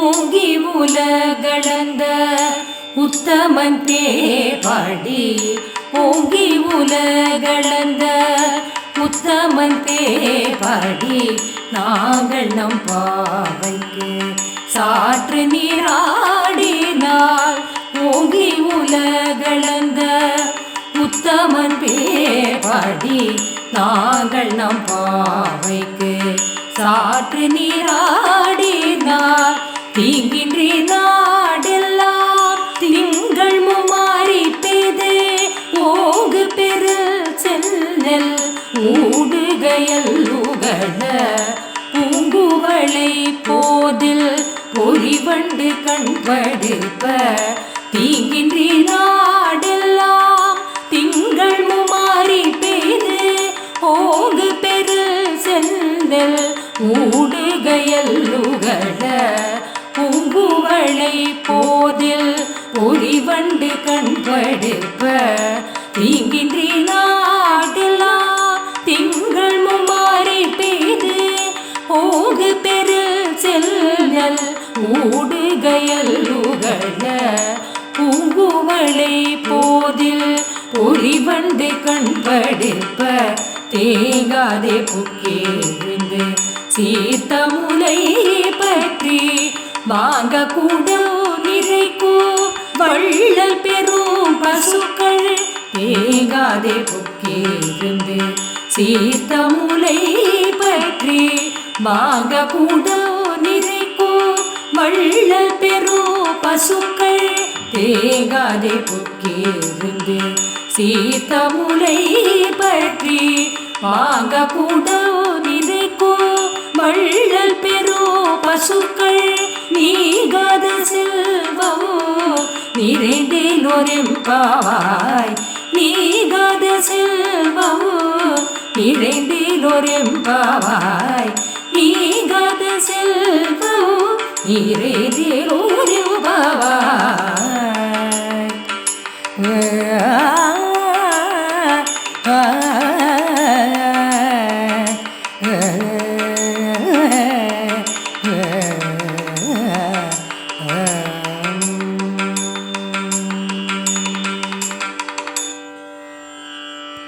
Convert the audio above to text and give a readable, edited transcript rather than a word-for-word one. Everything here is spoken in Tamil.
ஓங்கி உலகளந்த உத்தமன் பாடி ஓங்கி உலகளந்த உத்தமன் பாடி நாங்கள் நம் பாவைக்கு சாற்று நீராடினால் ஓங்கி உலகளந்த உத்தமன் பாடி நாங்கள் நம் பாவைக்கு சாற்று நீராடினால் தீங்கின்றி நாடெல்லாம் திங்கள் முமாறி பெய்து ஓங்கு பெரு சென்னல் ஊடுகையல் உகழ பூங்குவளை போதில் பொறிவண்டு கண்படுப்ப தீங்கின்றி நாடெல்லாம் திங்கள் முமாறி பெய்து ஓங்கு பெரு சென்னல் ஊடுகையல் உகழ பூங்குவளை போதில் பொறிவண்டு கண்படுப்ப தீங்கின்றி நாடெல்லாம் திங்கள் முமாறி பெய்து ஓங்கு பெரு செல்நல் ஊடுகையல் உகழ பூங்குவளை போதில் பொறிவண்டு கண்படுப்ப தேங்காதே புக்கேருந்து சீர்த்த முலை பற்றி வாங்க கூட நிறைக்கும் வள்ளல் பெரும் பசுக்கள் தேங்காதே புக்கேருந்து சீர்த்த முலை பற்றி வாங்க கூட நிறைக்கும் வள்ளல் பெரும் பசுக்கள் தேங்காதே புக்கேருந்து சீர்த்த முலை பற்றி வாங்க கூட நிறைக்கும் வள்ளல் பெரும் பசுக்கள் நீங்காத செல்வமோ நிறைந்தேலோரெம்பாவாய் நீங்காத செல்வமோ நிறைந்தேலோரெம்பாவாய் நீங்காத செல்வமோ நிறைந்தேலோரெம்பாவாய்